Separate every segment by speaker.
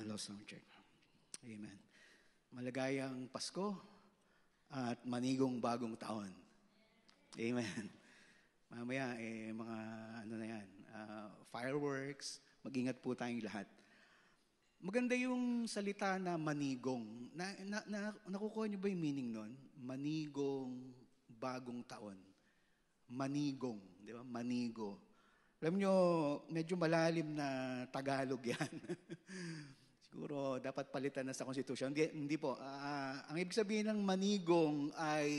Speaker 1: Hello, soundcheck. Amen. Maligayang Pasko at manigong bagong taon. Amen. Mamaya, mga fireworks, mag-ingat po tayong lahat. Maganda yung salita na manigong. Nakukuha niyo ba yung meaning nun? Manigong bagong taon. Manigong, di ba? Manigo. Alam niyo, medyo malalim na Tagalog yan. Siguro dapat palitan na sa konstitusyon. Hindi po. Ang ibig sabihin ng manigong ay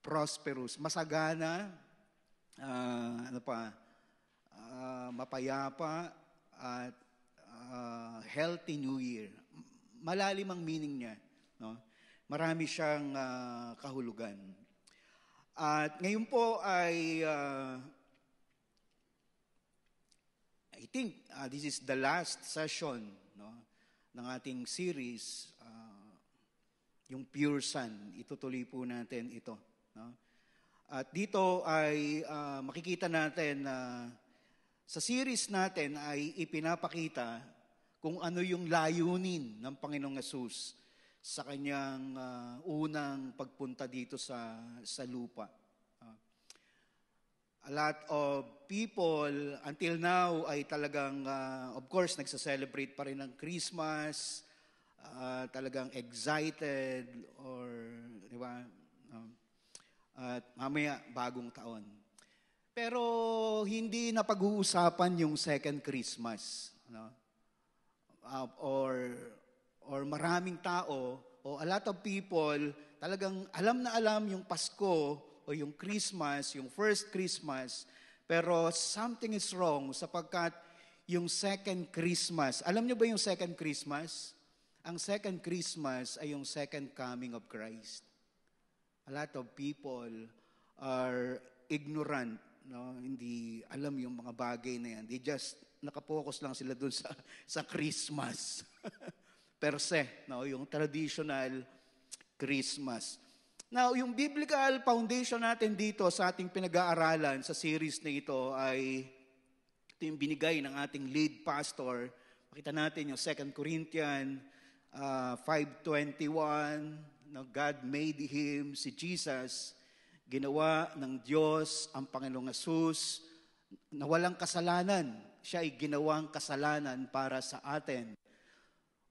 Speaker 1: prosperous, masagana, mapayapa, at healthy New Year. Malalim ang meaning niya. No? Marami siyang kahulugan. At ngayon po ay, I think this is the last session ng ating series, yung Pure Sun. Itutuloy po natin ito. No? At dito ay makikita natin na sa series natin ay ipinapakita kung ano yung layunin ng Panginoong Hesus sa kanyang unang pagpunta dito sa lupa. A lot of people until now ay talagang, of course, nagsa-celebrate pa rin ng Christmas, talagang excited, or, di ba, at mamaya, bagong taon. Pero hindi na pag-uusapan yung second Christmas. No? Or maraming tao, o a lot of people, talagang alam na alam yung Pasko, o yung Christmas, yung first Christmas, pero something is wrong sapagkat yung second Christmas, alam niyo ba yung second Christmas? Ang second Christmas ay yung second coming of Christ. A lot of people are ignorant, no? Hindi alam yung mga bagay na yan. They just nakapokus lang sila dun sa Christmas. Per se, no? Yung traditional Christmas. Now, yung biblical foundation natin dito sa ating pinag-aaralan sa series na ito ay ito yung binigay ng ating lead pastor. Makita natin yung 2 Corinthians 5:21, na God made him, si Jesus, ginawa ng Diyos ang Panginoong Hesus na walang kasalanan. Siya ay ginawang kasalanan para sa atin,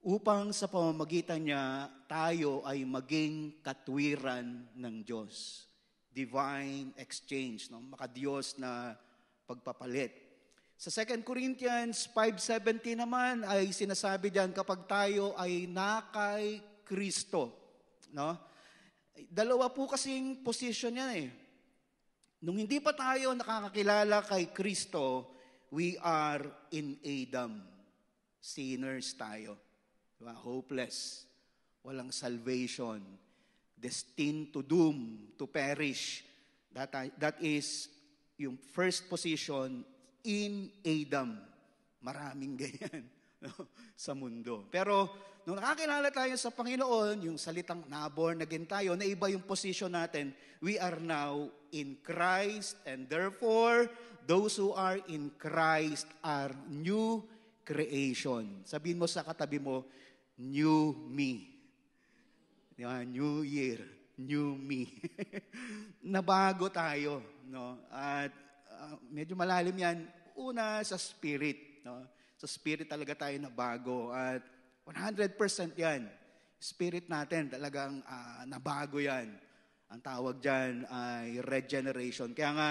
Speaker 1: upang sa pamamagitan niya, tayo ay maging katwiran ng Diyos. Divine exchange, no? Maka-Diyos na pagpapalit. Sa 2 Corinthians 5:17 naman ay sinasabi diyan kapag tayo ay nakay Kristo. No? Dalawa po kasing position yan eh. Nung hindi pa tayo nakakakilala kay Kristo, we are in Adam. Sinners tayo. Diba? Hopeless, walang salvation, destined to doom, to perish. That is yung first position in Adam. Maraming ganyan, no? Sa mundo. Pero nung nakakilala tayo sa Panginoon, yung salitang na-born again tayo, na iba yung position natin, we are now in Christ, and therefore, those who are in Christ are new creation. Sabihin mo sa katabi mo, new me. Diba? New year, new me. Nabago tayo, no? At medyo malalim yan. Una sa spirit, no? Sa spirit talaga tayo nabago, at 100% yan. Spirit natin talagang nabago yan. Ang tawag dyan ay regeneration. Kaya nga,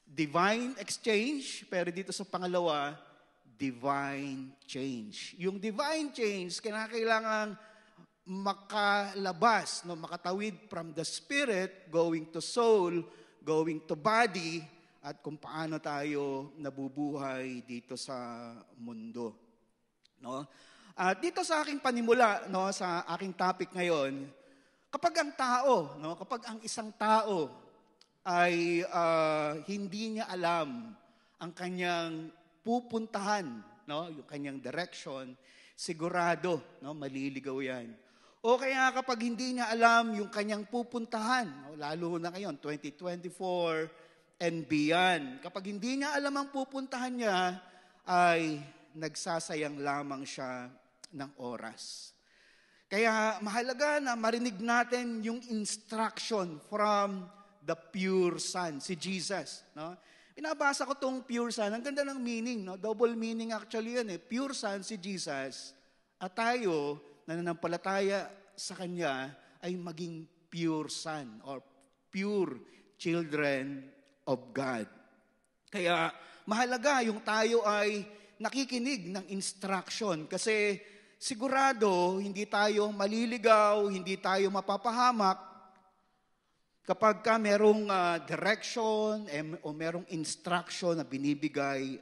Speaker 1: divine exchange, pero dito sa pangalawa, divine change. Yung divine change, kinakailangan makalabas, no, makatawid from the spirit, going to soul, going to body, at kung paano tayo nabubuhay dito sa mundo. No? At dito sa aking panimula, no, sa aking topic ngayon, kapag ang isang tao ay hindi niya alam ang kanyang pupuntahan, no, yung kanyang direction, sigurado, no, maliligaw yan. O kaya kapag hindi niya alam yung kanyang pupuntahan, no, lalo na ngayon, 2024 and beyond, kapag hindi niya alam ang pupuntahan niya, ay nagsasayang lamang siya ng oras. Kaya mahalaga na marinig natin yung instruction from the pure Son, si Jesus. No? Pinabasa ko tong pure Son, ang ganda ng meaning, no? Double meaning actually yan eh. Pure Son, si Jesus, at tayo, nananampalataya sa Kanya, ay maging pure Son or pure children of God. Kaya mahalaga yung tayo ay nakikinig ng instruction kasi sigurado hindi tayo maliligaw, hindi tayo mapapahamak kapag ka merong direction o merong instruction na binibigay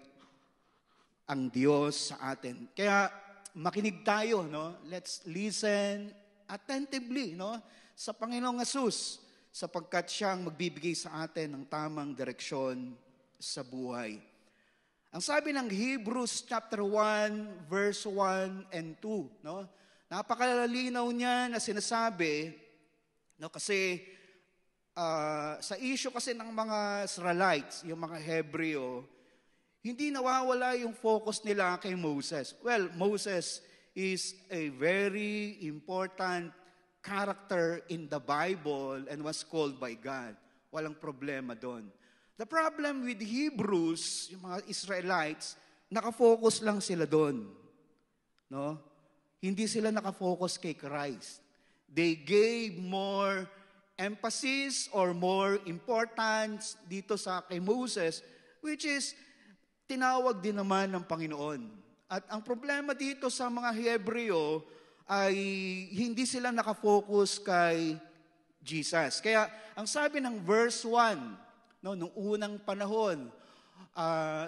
Speaker 1: ang Diyos sa atin. Kaya makinig tayo, no? Let's listen attentively, no? Sa Panginoong Hesus sapagkat siyang magbibigay sa atin ng tamang direksyon sa buhay. Ang sabi ng Hebrews chapter 1 verse 1 and 2, no? Napakalinaw niya na sinasabi, no, kasi sa issue kasi ng mga Israelites, yung mga Hebreo, hindi nawawala yung focus nila kay Moses. Well, Moses is a very important character in the Bible and was called by God. Walang problema doon. The problem with Hebrews, yung mga Israelites, nakafocus lang sila doon. No? Hindi sila nakafocus kay Christ. They gave more emphasis or more importance dito sa kay Moses, which is tinawag din naman ng Panginoon. At ang problema dito sa mga Hebreo ay hindi sila nakafocus kay Jesus. Kaya ang sabi ng verse 1, no, nung unang panahon,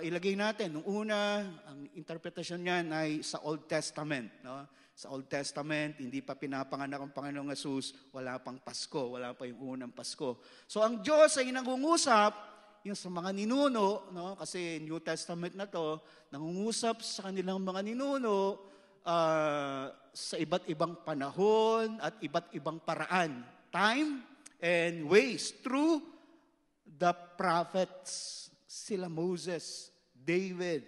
Speaker 1: ilagay natin, nung una, ang interpretasyon niyan ay sa Old Testament. No? Sa Old Testament, hindi pa pinapanganak ang Panginoong Hesus, wala pang Pasko, wala pa yung unang Pasko. So ang Diyos ay nangungusap, yung sa mga ninuno, no? Kasi New Testament na to, nangungusap sa kanilang mga ninuno sa iba't ibang panahon at iba't ibang paraan, time and ways through the prophets, sila Moses, David,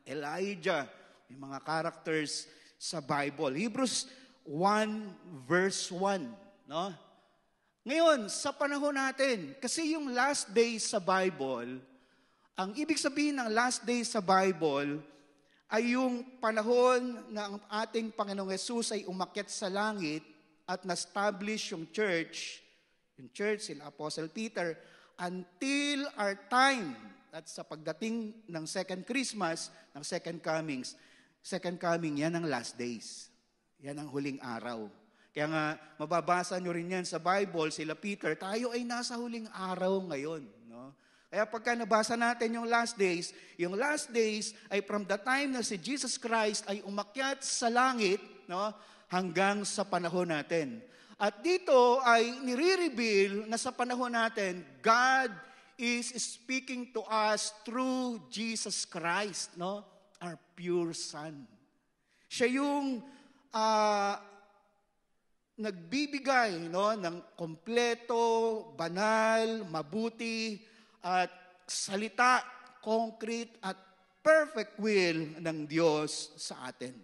Speaker 1: Elijah, yung mga characters sa Bible. Hebrews 1 verse 1, no? Ngayon, sa panahon natin, kasi yung last days sa Bible, ang ibig sabihin ng last days sa Bible ay yung panahon na ang ating Panginoong Hesus ay umakyat sa langit at na-establish yung church, sila Apostle Peter, until our time, at sa pagdating ng second Christmas, ng second coming, yan ang last days. Yan ang huling araw. Kaya nga, mababasa nyo rin yan sa Bible, sila Peter, tayo ay nasa huling araw ngayon. No? Kaya pagka nabasa natin yung last days ay from the time na si Jesus Christ ay umakyat sa langit, no, hanggang sa panahon natin. At dito ay nire-reveal na sa panahon natin, God is speaking to us through Jesus Christ, no, our pure Son. Siya yung nagbibigay, no, ng kompleto, banal, mabuti, at salita, concrete, at perfect will ng Diyos sa atin.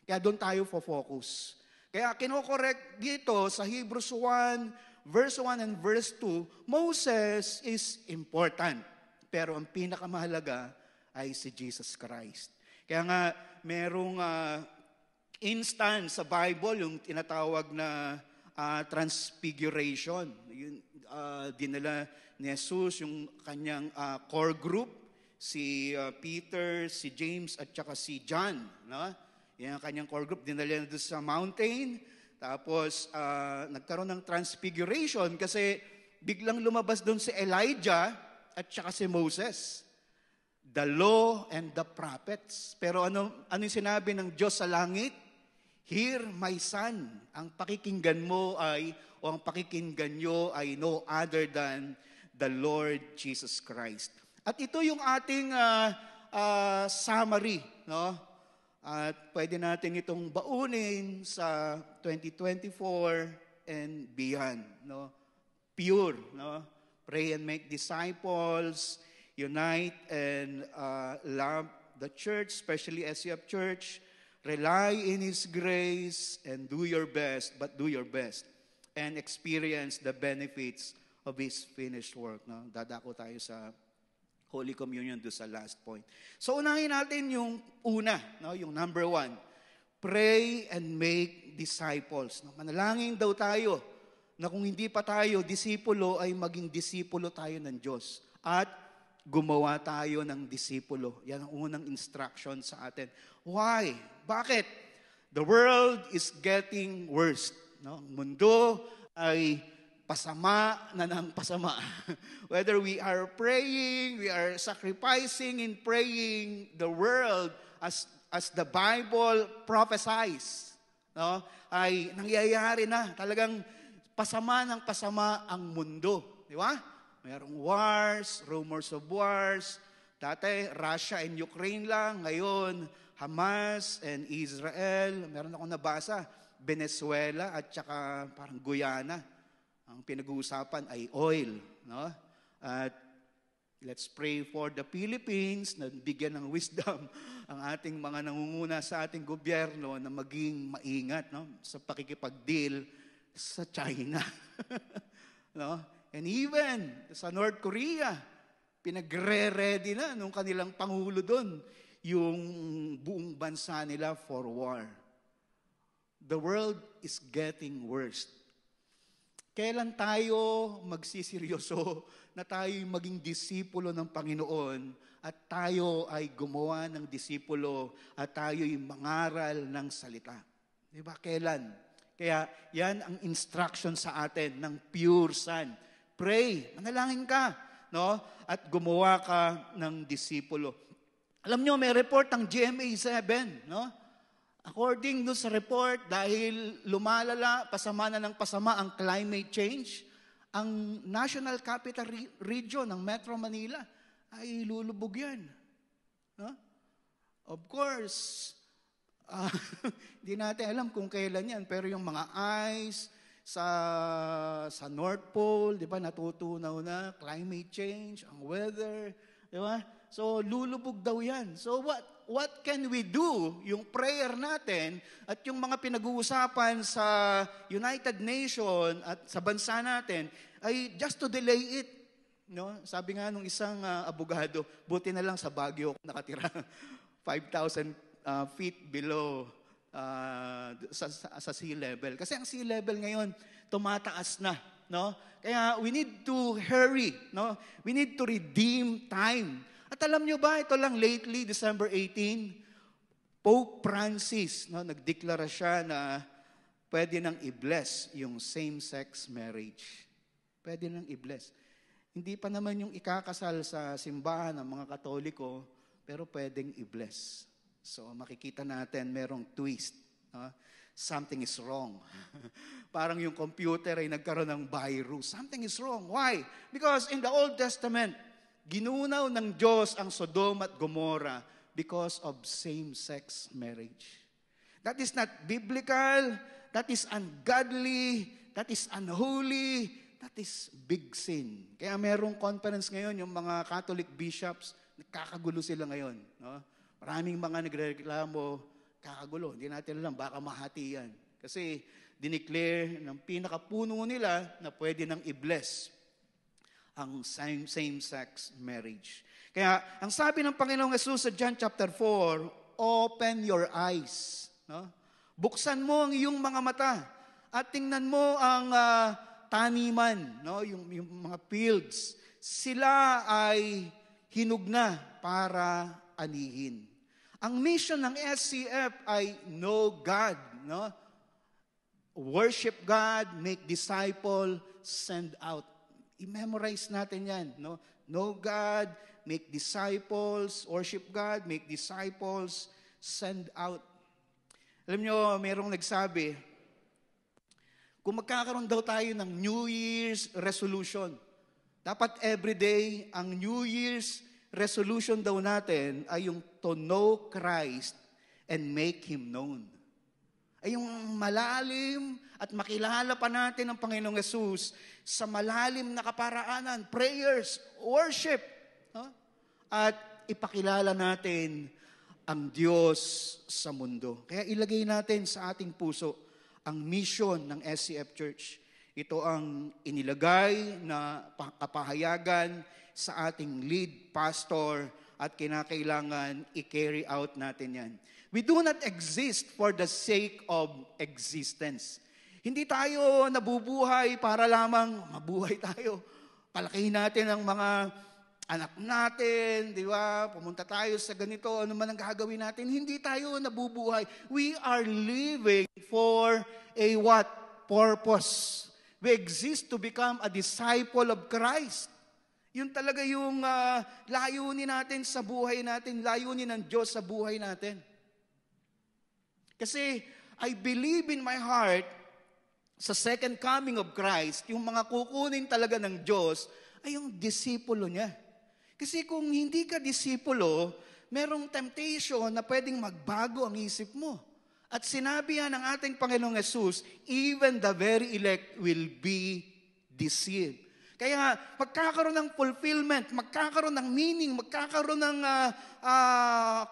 Speaker 1: Kaya doon tayo focus. Kaya kinokorek dito sa Hebrews 1, verse 1 and verse 2, Moses is important. Pero ang pinakamahalaga ay si Jesus Christ. Kaya nga, merong instance sa Bible, yung tinatawag na transfiguration. Yun, dinala ni Jesus yung kanyang core group, si Peter, si James, at saka si John. No? Yan ang kanyang core group, dinala doon sa mountain. Tapos, nagkaroon ng transfiguration kasi biglang lumabas doon si Elijah at saka si Moses. The law and the prophets. Pero ano yung sinabi ng Diyos sa langit? Hear, my son, ang pakikinggan mo o ang pakikinggan nyo ay no other than the Lord Jesus Christ. At ito yung ating summary, no? At pwede natin itong baunin sa 2024 and beyond, no? Pure, no? Pray and make disciples, unite and love the church, especially SCF Church, rely in His grace and do your best, but do your best and experience the benefits of His finished work. No? Dadako tayo sa Holy Communion do sa last point. So unahin natin yung una, no? Yung number 1. Pray and make disciples. No? Manalangin daw tayo na kung hindi pa tayo disipulo ay maging disipulo tayo ng Diyos. At gumawa tayo ng disipulo. Yan ang unang instruction sa atin. Why? Bakit? The world is getting worse. No? Ang mundo ay pasama na ng pasama. Whether we are praying, we are sacrificing in praying, the world, as the Bible prophesies, no, ay nangyayari na. Talagang pasama ng pasama ang mundo. Di ba? Mayroong wars, rumors of wars. Dati, Russia and Ukraine lang. Ngayon, Hamas and Israel. Meron akong nabasa, Venezuela at saka parang Guyana. Ang pinag-uusapan ay oil. No? At let's pray for the Philippines na bigyan ng wisdom ang ating mga nangunguna sa ating gobyerno na maging maingat, no, sa pakikipag-deal sa China. No? And even sa North Korea, pinagre-ready na nung kanilang pangulo doon yung buong bansa nila for war. The world is getting worse. Kailan tayo magsiseryoso na tayo maging disipulo ng Panginoon at tayo ay gumawa ng disipulo at tayo'y mangaral ng salita? Diba? Kailan? Kaya yan ang instruction sa atin ng pure son. Pray, manalangin ka, no? At gumawa ka ng disipulo. Alam nyo, may report ang GMA 7, no? According do sa report, dahil lumalala, pasama na ng pasama ang climate change, ang National Capital Region ng Metro Manila ay lulubog yan. No? Of course, hindi natin alam kung kailan yan, pero yung mga ice sa North Pole, di ba, natutunaw na, climate change, ang weather, di ba? So, lulubog daw yan. So, what can we do? Yung prayer natin at yung mga pinag-uusapan sa United Nations at sa bansa natin ay just to delay it. No? Sabi nga nung isang abogado, buti na lang sa Baguio nakatira 5,000 feet below sa sea level. Kasi ang sea level ngayon tumataas na, no? Kaya we need to hurry, no? We need to redeem time. At alam nyo ba, ito lang lately, December 18, Pope Francis, no, nagdeklara siya na pwede nang i-bless yung same-sex marriage. Pwede nang i-bless. Hindi pa naman yung ikakasal sa simbahan ng mga Katoliko, pero pwedeng i-bless. So makikita natin merong twist. No? Something is wrong. Parang yung computer ay nagkaroon ng virus. Something is wrong. Why? Because in the Old Testament, ginunaw ng Diyos ang Sodom at Gomorrah because of same-sex marriage. That is not biblical, that is ungodly, that is unholy, that is big sin. Kaya merong conference ngayon, yung mga Catholic bishops, nagkakagulo sila ngayon. No? Maraming mga nagreklamo, kakagulo. Hindi natin alam, baka mahati yan. Kasi dineclare ng pinakapuno nila na pwede nang i-bless ang same-sex marriage. Kaya, ang sabi ng Panginoong Yesus sa John chapter 4, open your eyes. No? Buksan mo ang iyong mga mata at tingnan mo ang taniman, no? yung mga fields. Sila ay hinug na para anihin. Ang mission ng SCF ay know God. No? Worship God, make disciple, send out. I-memorize natin yan. No? Know God, make disciples, worship God, make disciples, send out. Alam nyo, mayroong nagsabi, kung magkakaroon daw tayo ng New Year's resolution, dapat everyday, ang New Year's resolution daw natin ay yung to know Christ and make Him known. Ay yung malalim at makilala pa natin ang Panginoong Yesus sa malalim na kaparaanan, prayers, worship. No? At ipakilala natin ang Diyos sa mundo. Kaya ilagay natin sa ating puso ang mission ng SCF Church. Ito ang inilagay na kapahayagan sa ating lead pastor at kinakailangan i-carry out natin yan. We do not exist for the sake of existence. Hindi tayo nabubuhay para lamang mabuhay tayo. Palakihin natin ang mga anak natin, di ba? Pumunta tayo sa ganito, ano man ang gagawin natin. Hindi tayo nabubuhay. We are living for a what? Purpose. We exist to become a disciple of Christ. Yun talaga yung layunin natin sa buhay natin, layunin ng Diyos sa buhay natin. Kasi I believe in my heart, sa second coming of Christ, yung mga kukunin talaga ng Diyos ay yung disipulo niya. Kasi kung hindi ka disipulo, merong temptation na pwedeng magbago ang isip mo. At sinabi yan ng ating Panginoong Yesus, even the very elect will be deceived. Kaya magkakaroon ng fulfillment, magkakaroon ng meaning, magkakaroon ng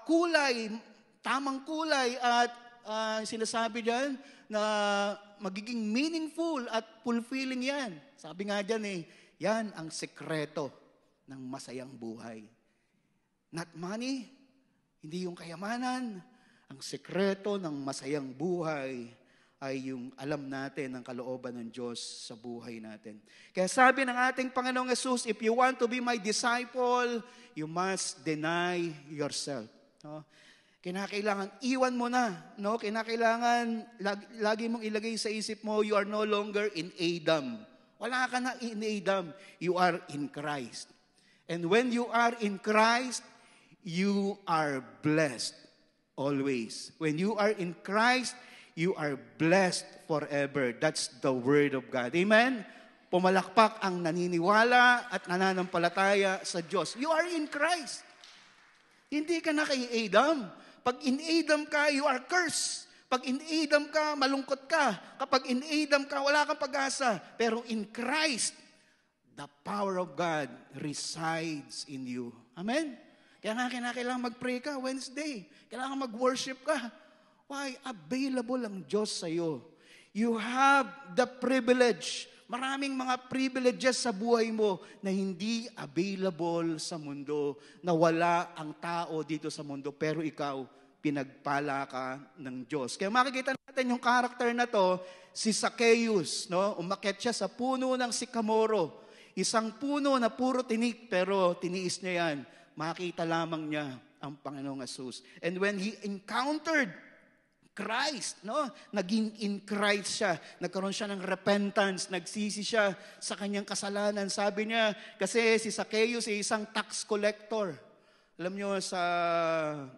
Speaker 1: kulay, tamang kulay at sinasabi dyan na magiging meaningful at fulfilling yan. Sabi nga dyan yan ang sekreto ng masayang buhay. Not money, hindi yung kayamanan. Ang sekreto ng masayang buhay ay yung alam natin ang kalooban ng Diyos sa buhay natin. Kaya sabi ng ating Panginoong Yesus, if you want to be my disciple, you must deny yourself. No? Kinakailangan, iwan mo na. No? Kinakailangan, lagi mong ilagay sa isip mo, you are no longer in Adam. Wala ka na in Adam. You are in Christ. And when you are in Christ, you are blessed always. When you are in Christ, you are blessed forever. That's the Word of God. Amen? Pumalakpak ang naniniwala at nananampalataya sa Diyos. You are in Christ. Hindi ka na kay Adam. Pag in Adam ka, you are cursed. Pag in Adam ka, malungkot ka. Kapag in Adam ka, wala kang pag-asa. Pero in Christ, the power of God resides in you. Amen? Kaya nga kailangan mag-pray ka Wednesday. Kailangan mag-worship ka. Why? Available ang Diyos sa iyo. You have the privilege. Maraming mga privileges sa buhay mo na hindi available sa mundo, na wala ang tao dito sa mundo, pero ikaw, pinagpala ka ng Diyos. Kaya makikita natin yung karakter na to, si Zacchaeus, no? Umakyat siya sa puno ng sikamoro. Isang puno na puro tinik, pero tiniis niya yan. Makita lamang niya ang Panginoong Yesus. And when he encountered Christ, no? Naging in Christ siya. Nagkaroon siya ng repentance, nagsisi siya sa kanyang kasalanan. Sabi niya, kasi si Zacchaeus ay isang tax collector. Alam niyo, sa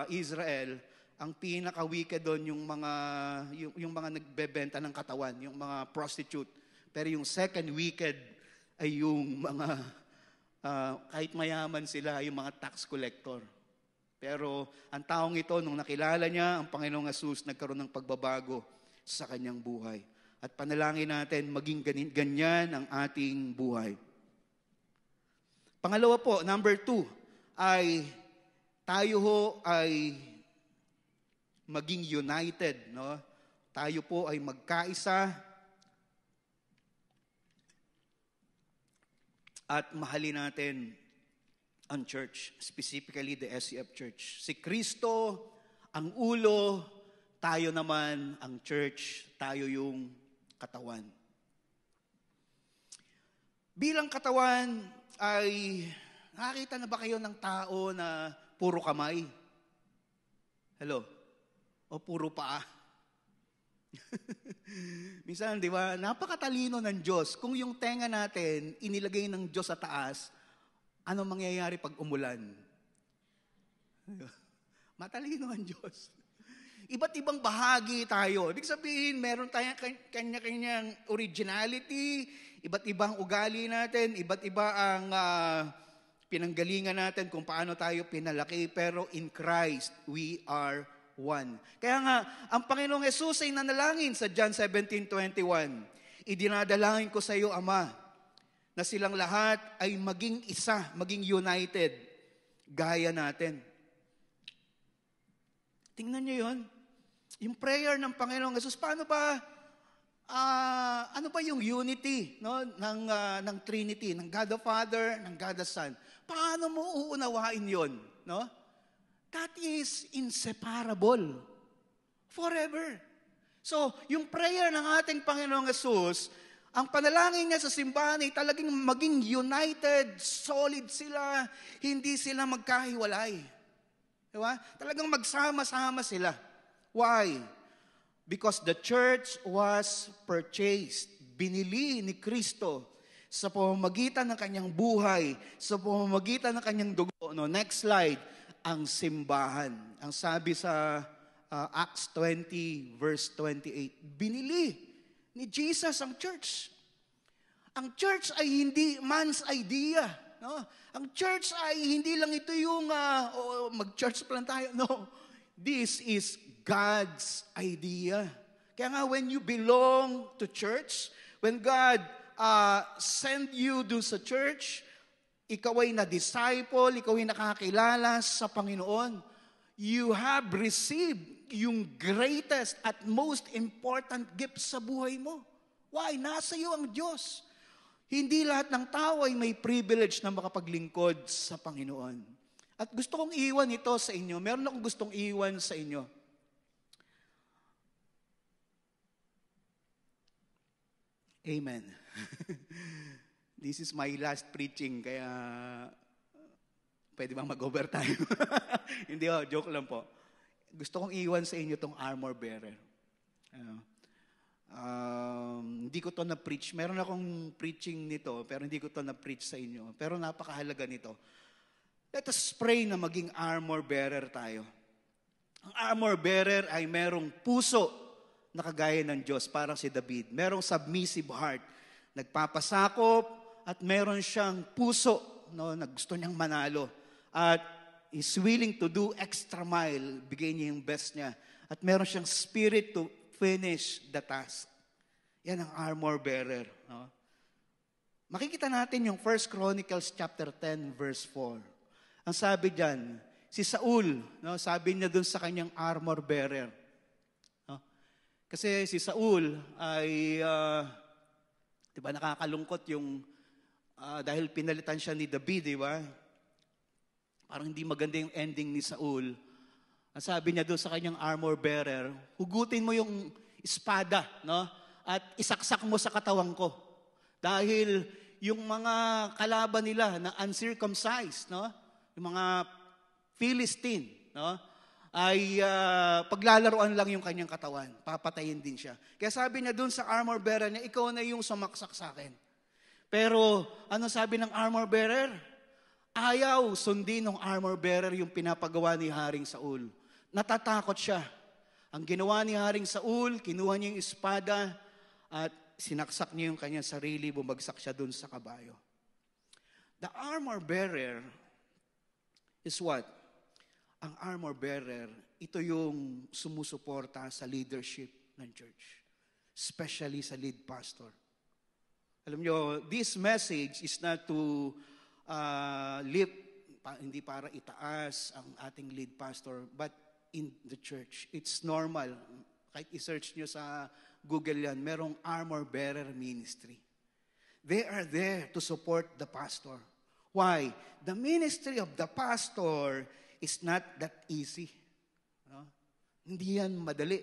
Speaker 1: Israel, ang pinaka-wicked doon yung mga nagbebenta ng katawan, yung mga prostitute. Pero yung second wicked ay yung mga, kahit mayaman sila, yung mga tax collector. Pero ang taong ito, nung nakilala niya ang Panginoong Yesus, nagkaroon ng pagbabago sa kanyang buhay. At panalangin natin, maging ganyan ang ating buhay. Pangalawa po, number 2, ay tayo ho ay maging united. No? Tayo po ay magkaisa at mahalin natin ang church, specifically the SCF Church. Si Kristo ang ulo, tayo naman ang church, tayo yung katawan. Bilang katawan ay nakakita na ba kayo ng tao na puro kamay? Hello? O puro paa? Minsan, di ba, napakatalino ng Diyos. Kung yung tenga natin, inilagay ng Diyos sa taas, ano mangyayari pag umulan? Matalino ang Diyos. Iba't ibang bahagi tayo. Ibig sabihin, meron tayong kanya-kanyang originality, iba't ibang ugali natin, iba't iba ang pinanggalingan natin kung paano tayo pinalaki. Pero in Christ, we are one. Kaya nga, ang Panginoong Yesus ay nanalangin sa John 17:21. Idinadalangin ko sa iyo, Ama, na silang lahat ay maging isa, maging united, gaya natin. Tingnan niyo yun. Yung prayer ng Panginoong Yesus, paano ba, ano ba yung unity, no, ng Trinity, ng God the Father, ng God the Son? Paano mo uunawain yon, no? That is inseparable. Forever. So, yung prayer ng ating Panginoong Yesus, ang panalangin niya sa simbahan ay talagang maging united, solid sila, hindi sila magkahiwalay. Diba? Talagang magsama-sama sila. Why? Because the church was purchased. Binili ni Kristo sa pamamagitan ng kanyang buhay, sa pamamagitan ng kanyang dugo. No, next slide, ang simbahan. Ang sabi sa Acts 20 verse 28, binili ni Jesus ang church. Ang church ay hindi man's idea. No? Ang church ay hindi lang ito yung mag-church pa lang tayo. No. This is God's idea. Kaya nga when you belong to church, when God send you dun sa church, ikaw ay na-disciple, ikaw ay nakakilala sa Panginoon, you have received yung greatest at most important gift sa buhay mo. Why? Nasa iyo ang Diyos. Hindi lahat ng tao ay may privilege na makapaglingkod sa Panginoon. At gusto kong iwan ito sa inyo. Meron akong gustong iwan sa inyo. Amen. This is my last preaching, kaya pwede bang mag-overtime? Hindi, joke lang po. Gusto kong iwan sa inyo itong armor bearer. Hindi ko to na-preach. Meron akong preaching nito, pero hindi ko to na-preach sa inyo. Pero napakahalaga nito. Let us pray na maging armor bearer tayo. Ang armor bearer ay merong puso na kagaya ng Diyos, parang si David. Merong submissive heart, nagpapasakop, at meron siyang puso, no, na gusto niyang manalo. At is willing to do extra mile, bigay niya yung best niya. At meron siyang spirit to finish the task. Yan ang armor bearer. No? Makikita natin yung 1 Chronicles chapter 10 verse 4. Ang sabi diyan, si Saul, no, sabi niya dun sa kanyang armor bearer. No? Kasi si Saul ay, di ba, nakakalungkot yung, dahil pinalitan siya ni David, di ba? Parang hindi maganda yung ending ni Saul. Ang sabi niya doon sa kanyang armor bearer, hugutin mo yung espada, no? At isaksak mo sa katawan ko. Dahil yung mga kalaban nila na uncircumcised, no? Yung mga Philistine, no? Ay paglalaruan lang yung kanyang katawan. Papatayin din siya. Kaya sabi niya doon sa armor bearer niya, ikaw na yung sumaksak sa akin. Pero ano sabi ng armor bearer? Ayaw sundin ng armor bearer yung pinapagawa ni Haring Saul. Natatakot siya. Ang ginawa ni Haring Saul, kinuha niya yung espada at sinaksak niya yung kanyang sarili, bumagsak siya dun sa kabayo. The armor bearer is what? Ang armor bearer, ito yung sumusuporta sa leadership ng church. Especially sa lead pastor. Alam nyo, this message is not to lift, hindi para itaas ang ating lead pastor, but in the church. It's normal. Kahit i-search nyo sa Google yan, merong armor bearer ministry. They are there to support the pastor. Why? The ministry of the pastor is not that easy. No? Hindi yan madali.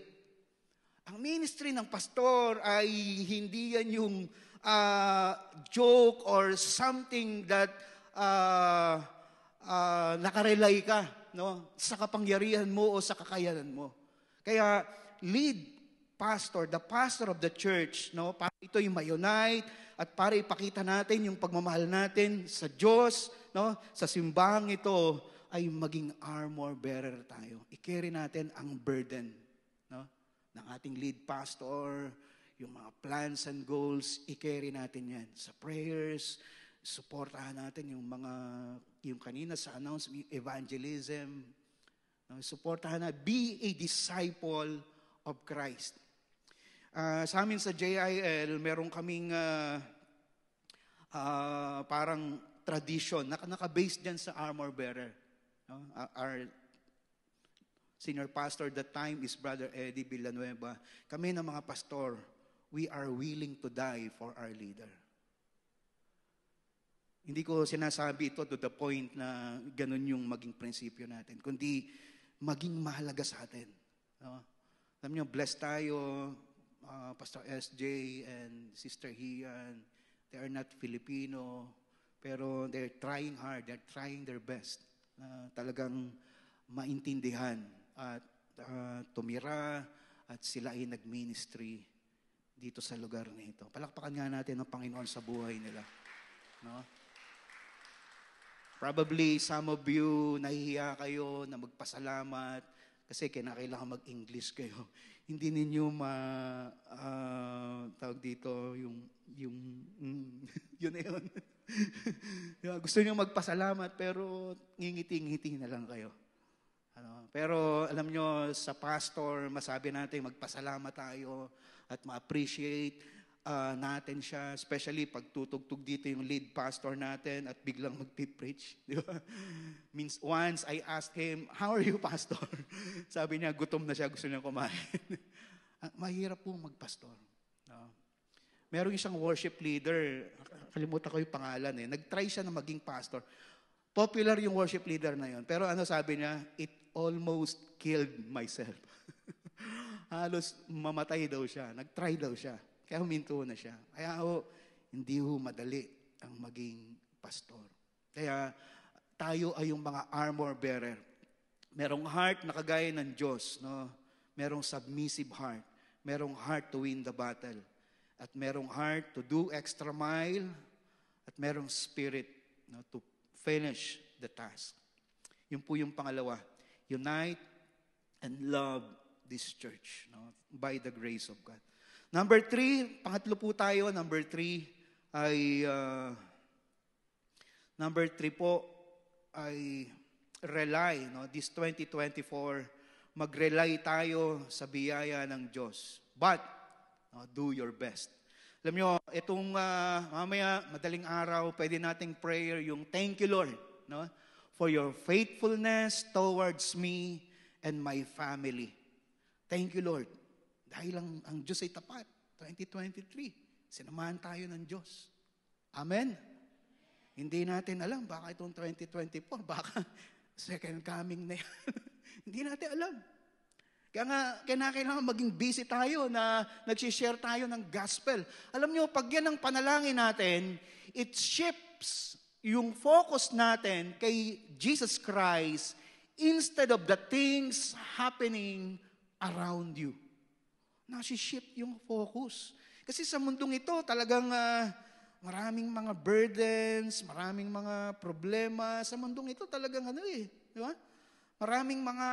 Speaker 1: Ang ministry ng pastor ay hindi yan yung joke or something that nakarelay ka, no, sa kapangyarihan mo o sa kakayanan mo. Kaya lead pastor, the pastor of the church, no, para ito yung ma-unite at para ipakita natin yung pagmamahal natin sa Diyos, no, sa simbahang ito ay maging armor bearer tayo. I-carry natin ang burden, no, ng ating lead pastor, yung mga plans and goals, i-carry natin yan sa prayers. Suportahan natin yung kanina sa announcement, evangelism. Suportahan na, be a disciple of Christ. Sa amin sa JIL, meron kaming parang tradition, naka-based dyan sa armor bearer. Senior pastor that time is Brother Eddie Villanueva. Kami ng mga pastor, we are willing to die for our leader. Hindi ko sinasabi ito to the point na ganun yung maging prinsipyo natin, kundi maging mahalaga sa atin. No? Alam niyo, blessed tayo, Pastor SJ and Sister Hian. They are not Filipino, pero they're trying hard, they're trying their best na talagang maintindihan at tumira at sila ay nag-ministry dito sa lugar na ito. Palakpakan nga natin ang Panginoon sa buhay nila. No? Probably some of you nahihiya kayo na magpasalamat kasi kinakailangan mag-English kayo. Hindi ninyo tawag dito yung yun na yun. Gusto niyo magpasalamat pero ngingiti-ngiti na lang kayo. Pero alam nyo, sa pastor, masabi natin magpasalamat tayo at ma-appreciate natin siya, especially pag tutugtog dito yung lead pastor natin at biglang magpipreach. Di ba? Means once I asked him, how are you, pastor? Sabi niya, gutom na siya, gusto niya kumain. Mahirap po magpastor. No? Merong isang worship leader, kalimutan ko yung pangalan nag-try siya na maging pastor. Popular yung worship leader na yun. Pero ano sabi niya, it almost killed myself. Halos mamatay daw siya. Nag-try daw siya. Kaya huminto na siya. Kaya hindi madali ang maging pastor. Kaya tayo ay yung mga armor bearer. Merong heart na kagaya ng Diyos. No? Merong submissive heart. Merong heart to win the battle. At merong heart to do extra mile. At merong spirit to finish the task. Yun po yung pangalawa. Unite and love this church by the grace of God. Number 3, pangatlo po tayo. Number 3 po ay rely. This 2024, mag-rely tayo sa biyaya ng Diyos. But, do your best. Alam nyo, itong mamaya, madaling araw, pwede nating prayer yung thank you, Lord, for your faithfulness towards me and my family. Thank you, Lord. Dahil ang Diyos ay tapat. 2023, sinamahan tayo ng Diyos. Amen? Hindi natin alam, baka itong 2024, baka second coming na yan. Hindi natin alam. Kaya nga, kailangan maging busy tayo na nagsishare tayo ng gospel. Alam nyo, pag yan ang panalangin natin, it shifts yung focus natin kay Jesus Christ instead of the things happening around you. Nasi-shift yung focus. Kasi sa mundong ito, talagang maraming mga burdens, maraming mga problema. Sa mundong ito, talagang di ba? Maraming mga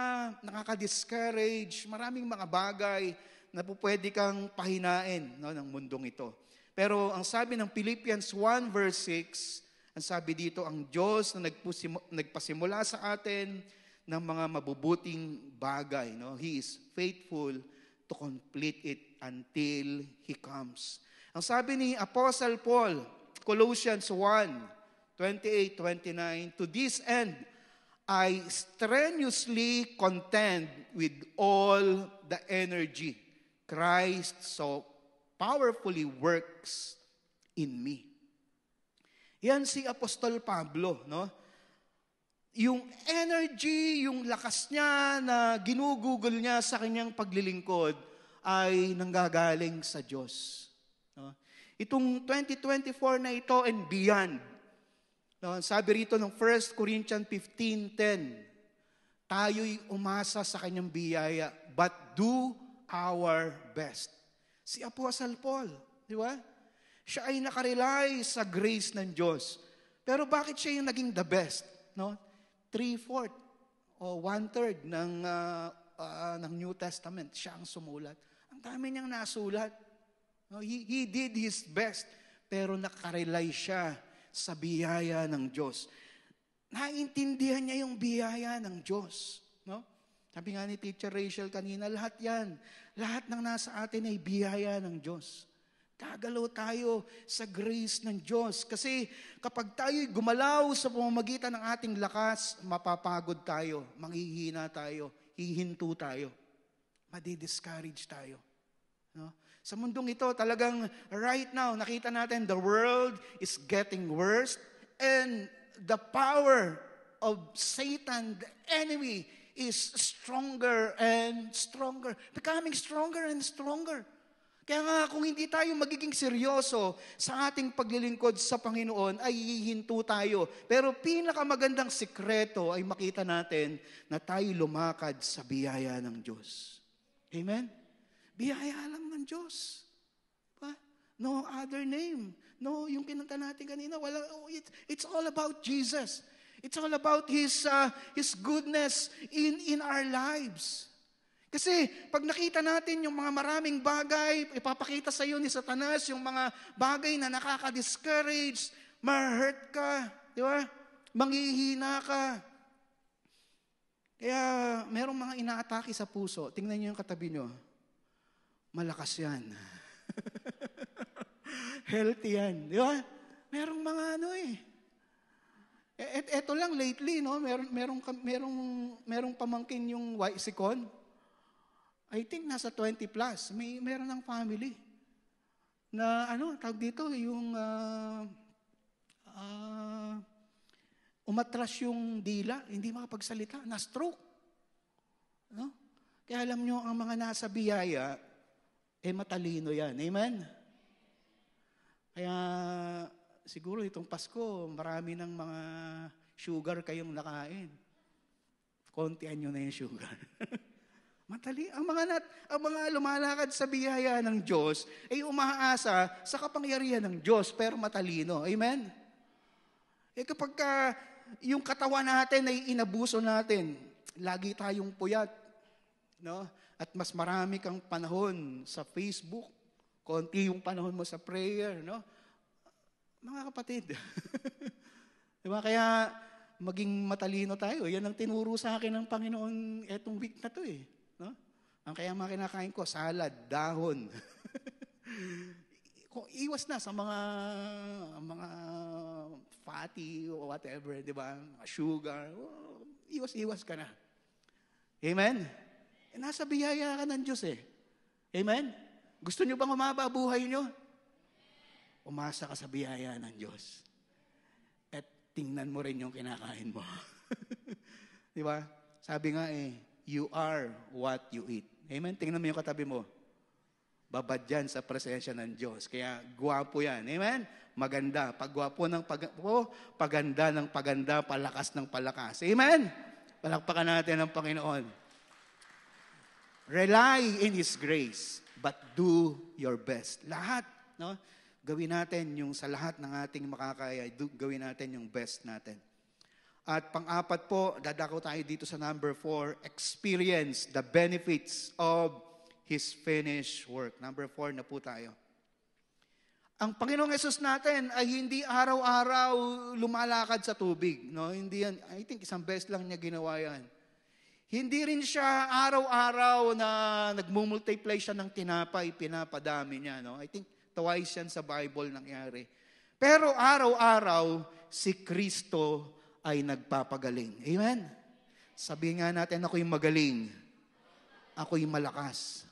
Speaker 1: nakaka-discourage, maraming mga bagay na pwede kang pahinain ng mundong ito. Pero ang sabi ng Philippians 1 verse 6, ang sabi dito, ang Diyos na nagpasimula sa atin ng mga mabubuting bagay. He is faithful to complete it until He comes. Ang sabi ni Apostle Paul, Colossians 1:28-29, to this end, I strenuously contend with all the energy Christ so powerfully works in me. Yan si Apostol Pablo, Yung energy, yung lakas niya na ginugugol niya sa kanyang paglilingkod ay nanggagaling sa Diyos. Itong 2024 na ito and beyond, sabi rito ng 1 Corinthians 15:10, tayo'y umasa sa kanyang biyaya, but do our best. Si Apostle Paul, di ba? Siya ay nakarely sa grace ng Diyos. Pero bakit siya yung naging the best? 3/4 o 1/3 ng New Testament, siya ang sumulat. Ang dami niyang nasulat. He did his best, pero nakarely siya sa biyaya ng Diyos. Naintindihan niya yung biyaya ng Diyos. Sabi nga ni Teacher Rachel kanina, lahat yan, lahat ng nasa atin ay biyaya ng Diyos. Gagalaw tayo sa grace ng Diyos. Kasi kapag tayo'y gumalaw sa pamamagitan ng ating lakas, mapapagod tayo, manghihina tayo, hihinto tayo. Madi-discourage tayo. No? Sa mundong ito, talagang right now, nakita natin the world is getting worse and the power of Satan, the enemy, is stronger and stronger. Becoming stronger and stronger. Kaya nga kung hindi tayo magiging seryoso sa ating paglilingkod sa Panginoon, ay hihinto tayo. Pero pinakamagandang sikreto ay makita natin na tayo lumakad sa biyaya ng Diyos. Amen? Biyaya lang ng Diyos. Diba? No other name. No, yung kinanta natin kanina, it's all about Jesus. It's all about His goodness in our lives. Kasi pag nakita natin yung mga maraming bagay, ipapakita sa iyo ni Satanas yung mga bagay na nakaka-discourage, ma-hurt ka, di ba? Manghihina ka. Kaya merong mga inaatake sa puso. Tingnan niyo yung katabi niyo. Malakas yan. Healthy yan. Di ba? Merong mga Eto lang lately, no? Merong pamangkin yung si Con. I think nasa 20 plus. Meron ng family na tawag dito, yung umatras yung dila, hindi makapagsalita, na-stroke. No? Kaya alam nyo, ang mga nasa biyaya, matalino yan. Amen? Kaya siguro itong Pasko, marami ng mga sugar kayong nakain. Kontian nyo na yung sugar. Matali. Ang mga lumalakad sa biyaya ng Diyos ay umaasa sa kapangyarihan ng Diyos, pero matalino. Amen? Kapag yung katawan natin ay inabuso natin, lagi tayong puyat, no? At mas marami kang panahon sa Facebook, konti yung panahon mo sa prayer, no? Mga kapatid. Diba? Kaya maging matalino tayo. Yan ang tinuro sa akin ng Panginoon etong week na to no? Ang kaya mga kinakain ko, salad, dahon. Iwas na sa mga fatty o whatever, di ba? Sugar. Iwas ka na. Amen? Nasa biyaya ka ng Diyos Amen? Gusto nyo bang umaba buhay nyo? Umasa ka sa biyaya ng Diyos. At tingnan mo rin yung kinakain mo. Di ba? Sabi nga you are what you eat. Amen? Tingnan mo yung katabi mo. Babad yan sa presensya ng Diyos. Kaya gwapo yan. Amen? Maganda. Pagwapo ng paganda ng paganda, palakas ng palakas. Amen? Palakpakan natin ang Panginoon. Rely in His grace, but do your best. Lahat, no? Gawin natin yung sa lahat ng ating makakaya, gawin natin yung best natin. At pang-apat po, dadako tayo dito sa number 4, experience the benefits of His finished work. Number 4 na po tayo. Ang Panginoong Yesus natin ay hindi araw-araw lumalakad sa tubig. No? Hindi yan, I think isang beses lang niya ginawa yan. Hindi rin siya araw-araw na nagmumultiply siya ng tinapay, pinapadami niya. No? I think twice yan sa Bible nangyari. Pero araw-araw, si Kristo ay nagpapagaling. Amen? Sabihin nga natin, ako'y magaling. Ako'y malakas.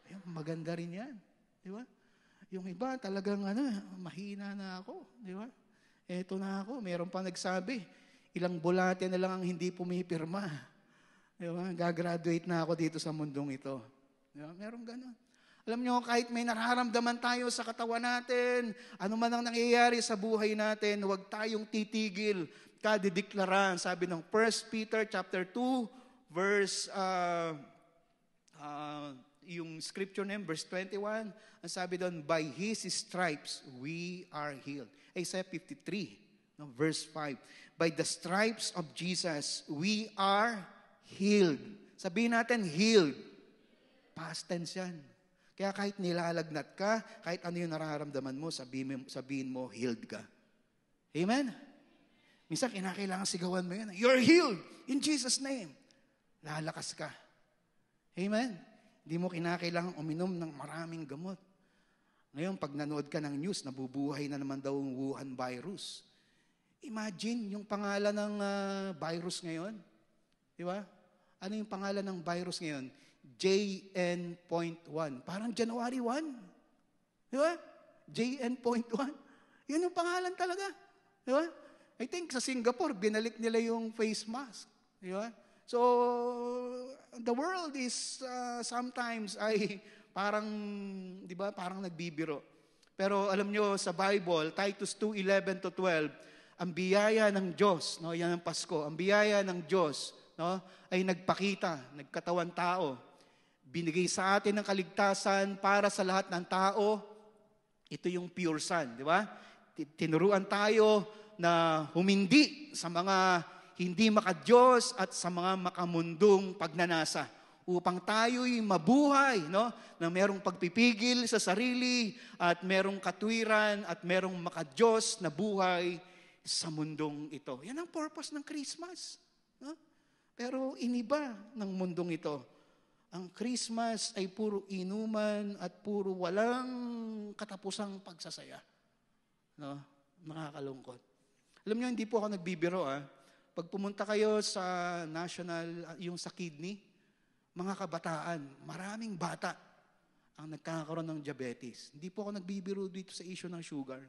Speaker 1: Ayun, maganda rin yan. Di ba? Yung iba talagang mahina na ako. Di ba? Eto na ako. Meron pa nagsabi, ilang bulate na lang ang hindi pumipirma. Di ba? Gagraduate na ako dito sa mundong ito. Di ba? Meron ganun. Alam nyo, kahit may nararamdaman tayo sa katawan natin, ano man ang nangyayari sa buhay natin, huwag tayong titigil. Kadideklaran, sabi ng 1 Peter chapter 2, verse, yung scripture name, verse 21, ang sabi doon, by His stripes, we are healed. Isaiah 53, no, verse 5, by the stripes of Jesus, we are healed. Sabihin natin, healed. Past tense yan. Kaya kahit nilalagnat ka, kahit ano yung nararamdaman mo, sabihin mo, healed ka. Amen? Minsan, kinakailangan sigawan mo yan. You're healed in Jesus' name. Lalakas ka. Amen? Hindi mo kinakailangan uminom ng maraming gamot. Ngayon, pag nanood ka ng news, nabubuhay na naman daw ang Wuhan virus. Imagine yung pangalan ng virus ngayon. Di ba? Ano yung pangalan ng virus ngayon? JN.1. Parang January 1. Di ba? JN.1. Yun yung pangalan talaga. Di ba? I think sa Singapore, binalik nila yung face mask. Di ba? So, the world is sometimes ay parang, di ba, parang nagbibiro. Pero alam nyo, sa Bible, Titus 2:11-12, ang biyaya ng Diyos, no, yan ang Pasko, ang biyaya ng Diyos, no, ay nagpakita, nagkatawan tao. Binigay sa atin ng kaligtasan para sa lahat ng tao. Ito yung pure Son, di ba? Tinuruan tayo na humindi sa mga hindi makadiyos at sa mga makamundong pagnanasa upang tayo'y mabuhay, no? Na merong pagpipigil sa sarili at merong katwiran at merong makadiyos na buhay sa mundong ito. Yan ang purpose ng Christmas. No? Pero iniba ng mundong ito. Ang Christmas ay puro inuman at puro walang katapusang pagsasaya. No? Nakakalungkot. Alam niyo, hindi po ako nagbibiro. Pag pumunta kayo sa national, yung sa kidney, mga kabataan, maraming bata ang nagkakaroon ng diabetes. Hindi po ako nagbibiro dito sa issue ng sugar.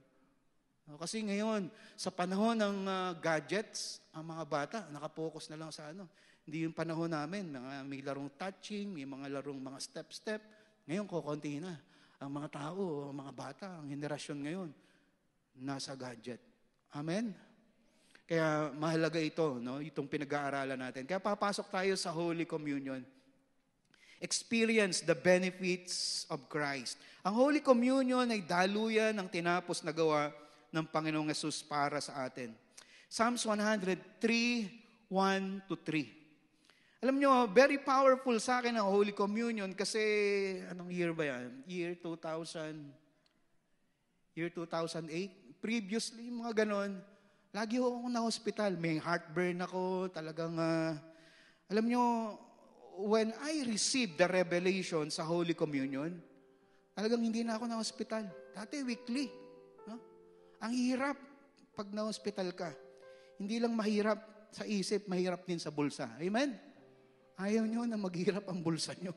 Speaker 1: Kasi ngayon, sa panahon ng gadgets, ang mga bata, nakapokus na lang sa ano. Hindi yung panahon namin, may larong touching, may mga larong mga step-step. Ngayon, kukunti na. Ang mga tao, ang mga bata, ang henerasyon ngayon, nasa gadget. Amen? Kaya mahalaga ito, no? Itong pinag-aaralan natin. Kaya papasok tayo sa Holy Communion. Experience the benefits of Christ. Ang Holy Communion ay daluyan ng tinapos na gawa ng Panginoong Hesus para sa atin. Psalms 103:1-3. Alam nyo, very powerful sa akin ang Holy Communion kasi, anong year ba yan? Year 2008? Previously, mga ganon. Lagi ako na-hospital. May heartburn ako. Talagang, alam nyo, when I received the revelation sa Holy Communion, talagang hindi na ako na-hospital. Dati weekly. No? Ang hirap pag na-hospital ka. Hindi lang mahirap sa isip, mahirap din sa bulsa. Amen? Ayaw nyo na maghirap ang bulsa nyo.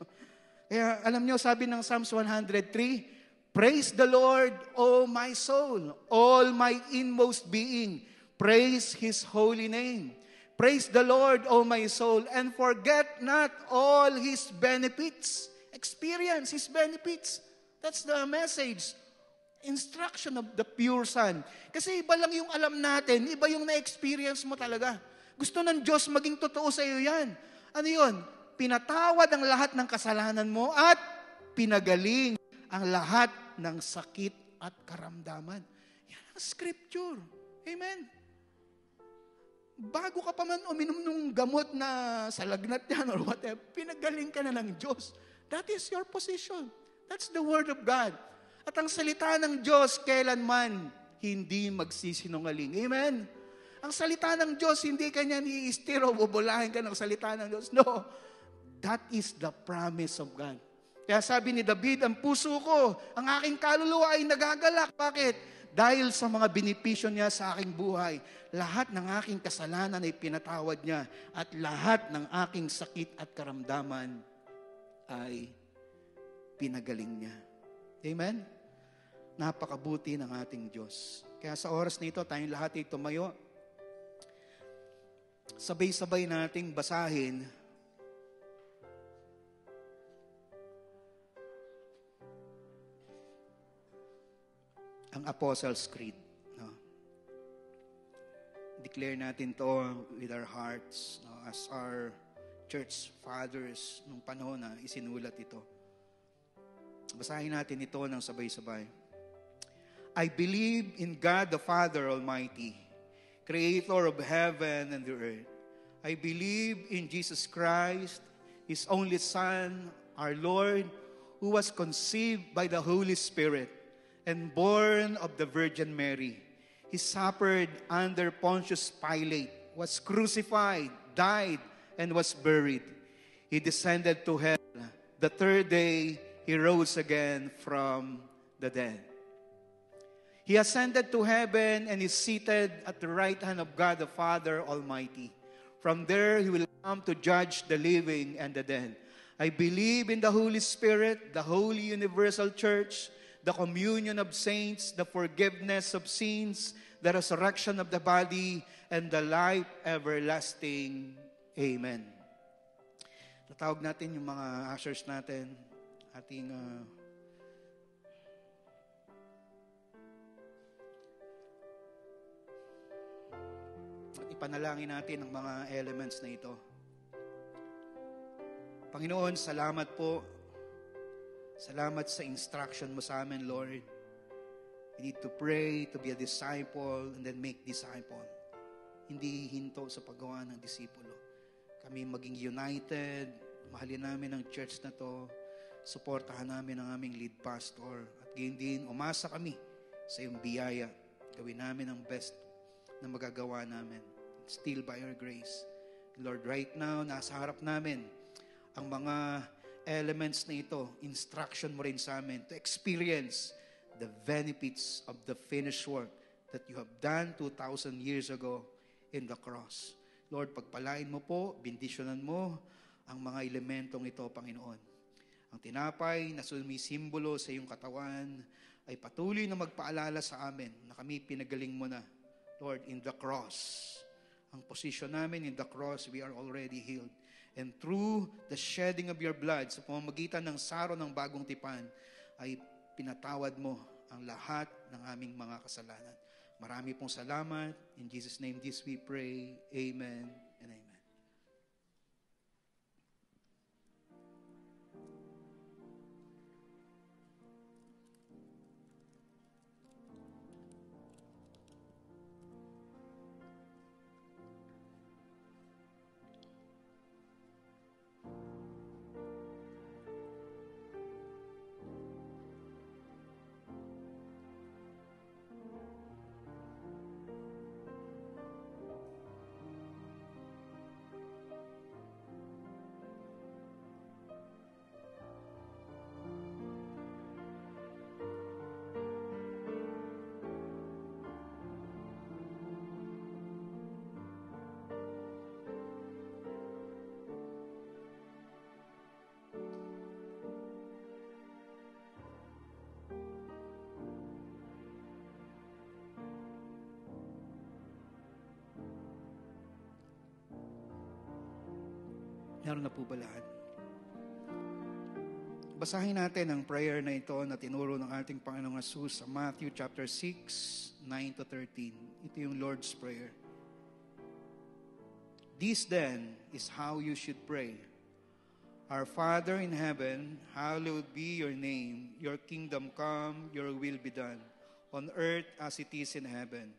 Speaker 1: Kaya alam nyo, sabi ng Psalms 103, praise the Lord, O my soul, all my inmost being. Praise His holy name. Praise the Lord, O my soul, and forget not all His benefits. Experience His benefits. That's the message. Instruction of the pure Son. Kasi iba lang yung alam natin, iba yung na-experience mo talaga. Gusto ng Diyos maging totoo sa iyo yan. Ano yun? Pinatawad ang lahat ng kasalanan mo at pinagaling ang lahat ng sakit at karamdaman. Yan ang scripture. Amen. Bago ka pa man uminom ng gamot na sa lagnat yan or whatever, pinagaling ka na ng Diyos. That is your position. That's the Word of God. At ang salita ng Diyos, kailanman hindi magsisinungaling. Amen? Ang salita ng Diyos, hindi kanya i-steer o bubulahin ka ng salita ng Diyos. No. That is the promise of God. Kaya sabi ni David, ang puso ko, ang aking kaluluwa ay nagagalak. Bakit? Dahil sa mga benepisyo niya sa aking buhay, lahat ng aking kasalanan ay pinatawad niya at lahat ng aking sakit at karamdaman ay pinagaling niya. Amen? Napakabuti ng ating Diyos. Kaya sa oras na ito, tayong lahat ay tumayo. Sabay-sabay nating basahin ang Apostles' Creed. No? Declare natin to with our hearts, no? As our church fathers nung panahon na isinulat ito. Basahin natin ito ng sabay-sabay. I believe in God the Father Almighty, Creator of heaven and the earth. I believe in Jesus Christ, His only Son, our Lord, who was conceived by the Holy Spirit and born of the Virgin Mary. He suffered under Pontius Pilate, was crucified, died, and was buried. He descended to hell. The third day, He rose again from the dead. He ascended to heaven and is seated at the right hand of God the Father Almighty. From there, He will come to judge the living and the dead. I believe in the Holy Spirit, the Holy Universal Church, the communion of saints, the forgiveness of sins, the resurrection of the body, and the life everlasting. Amen. Tatawag natin yung mga ushers natin, ating ipanalangin natin ang mga elements na ito. Panginoon, salamat po. Salamat sa instruction mo sa amin, Lord. We need to pray, to be a disciple, and then make disciple. Hindi hinto sa paggawa ng disipulo. Kami maging united, mahalin namin ang church na to, suportahan namin ang aming lead pastor, at gayon din, umasa kami sa iyong biyaya. Gawin namin ang best na magagawa namin. Still by your grace. Lord, right now, nasa harap namin ang mga elements na ito, instruction mo rin sa amin to experience the benefits of the finished work that you have done 2,000 years ago in the cross. Lord, pagpalain mo po, bendisyonan mo ang mga elementong ito, Panginoon. Ang tinapay na sumisimbolo sa iyong katawan ay patuloy na magpaalala sa amin na kami pinagaling mo na. Lord, in the cross, ang posisyon namin in the cross, we are already healed. And through the shedding of your blood, sa pamamagitan ng saro ng bagong tipan, ay pinatawad mo ang lahat ng aming mga kasalanan. Marami pong salamat. In Jesus' name this we pray. Amen and amen. Meron na po ba lahat? Basahin natin ang prayer na ito na tinuro ng ating Panginoong Jesus sa Matthew chapter 6, 9 to 13. Ito yung Lord's Prayer. This then is how you should pray. Our Father in heaven, hallowed be your name. Your kingdom come, your will be done, on earth as it is in heaven.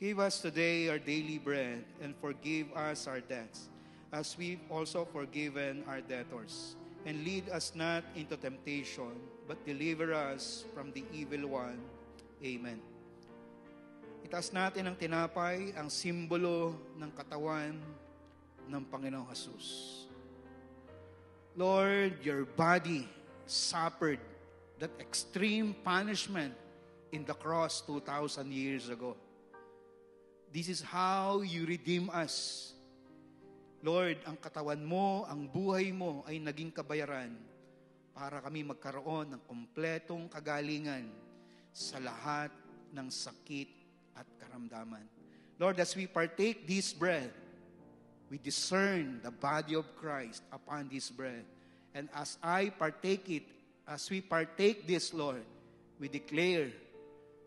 Speaker 1: Give us today our daily bread, and forgive us our debts, as we've also forgiven our debtors. And lead us not into temptation, but deliver us from the evil one. Amen. Itaas natin ang tinapay, ang simbolo ng katawan ng Panginoong Jesus. Lord, your body suffered that extreme punishment in the cross 2,000 years ago. This is how you redeem us. Lord, ang katawan mo, ang buhay mo ay naging kabayaran para kami magkaroon ng kompletong kagalingan sa lahat ng sakit at karamdaman. Lord, as we partake this bread, we discern the body of Christ upon this bread. And as I partake it, as we partake this, Lord, we declare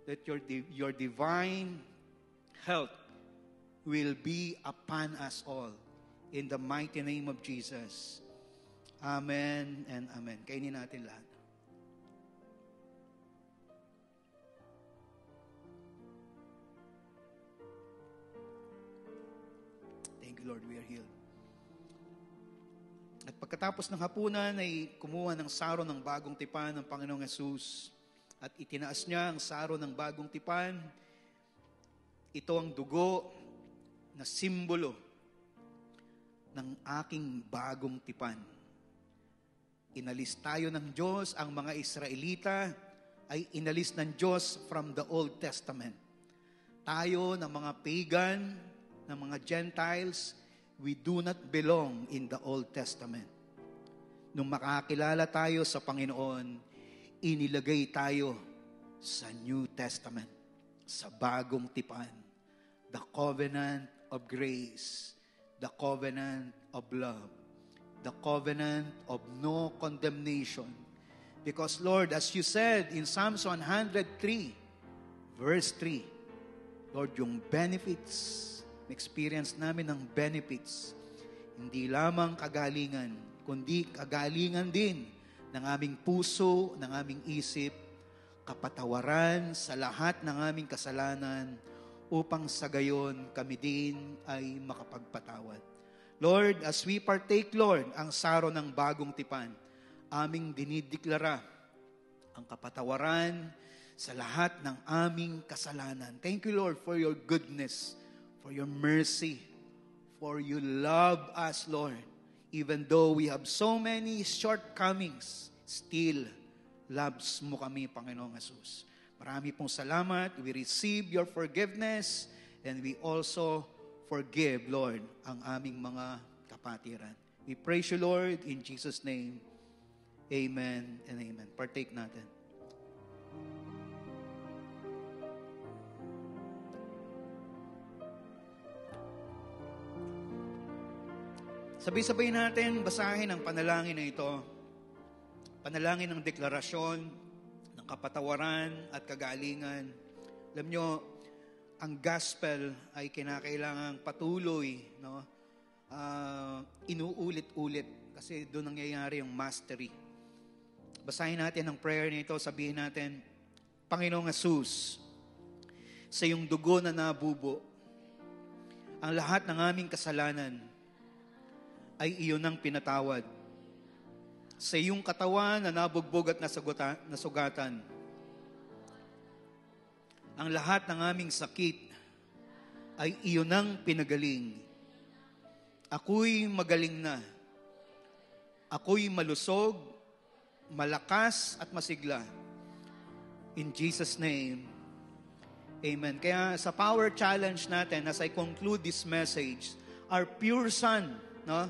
Speaker 1: that your divine health will be upon us all. In the mighty name of Jesus. Amen and amen. Kainin natin lahat. Thank you, Lord. We are healed. At pagkatapos ng hapunan ay kumuha ng saro ng bagong tipan ng Panginoong Jesus. At itinaas niya ang saro ng bagong tipan. Ito ang dugo na simbolo ng aking bagong tipan. Inalis tayo ng Diyos, ang mga Israelita ay inalis ng Diyos from the Old Testament. Tayo ng mga pagan, ng mga Gentiles, we do not belong in the Old Testament. Nung makakilala tayo sa Panginoon, inilagay tayo sa New Testament, sa bagong tipan, the covenant of grace, the covenant of love, the covenant of no condemnation. Because Lord, as you said in Psalms 103, verse 3, Lord, yung benefits, experience namin ng benefits, hindi lamang kagalingan, kundi kagalingan din ng aming puso, ng aming isip, kapatawaran sa lahat ng aming kasalanan, upang sa gayon kami din ay makapagpatawad. Lord, as we partake, Lord, ang saro ng bagong tipan, aming dinideklara ang kapatawaran sa lahat ng aming kasalanan. Thank you, Lord, for your goodness, for your mercy, for you love us, Lord. Even though we have so many shortcomings, still loves mo kami, Panginoong Jesus. Marami pong salamat. We receive your forgiveness and we also forgive, Lord, ang aming mga kapatiran. We praise you, Lord, in Jesus' name. Amen and amen. Partake natin. Sabay-sabay natin basahin ang panalangin na ito. Panalangin ng deklarasyon, ng kapatawaran at kagalingan. Alam nyo, ang gospel ay kinakailangang patuloy, no? Inuulit-ulit kasi doon nangyayari yung mastery. Basahin natin ang prayer nito, sabihin natin, Panginoong Jesus, sa iyong dugo na nabubo, ang lahat ng aming kasalanan ay iyon ang pinatawad. Sa iyong katawan na nabugbog at nasugatan, ang lahat ng aming sakit ay iyon ang pinagaling. Ako'y magaling na. Ako'y malusog, malakas at masigla. In Jesus' name, amen. Kaya sa power challenge natin, as I conclude this message, our pure son, no?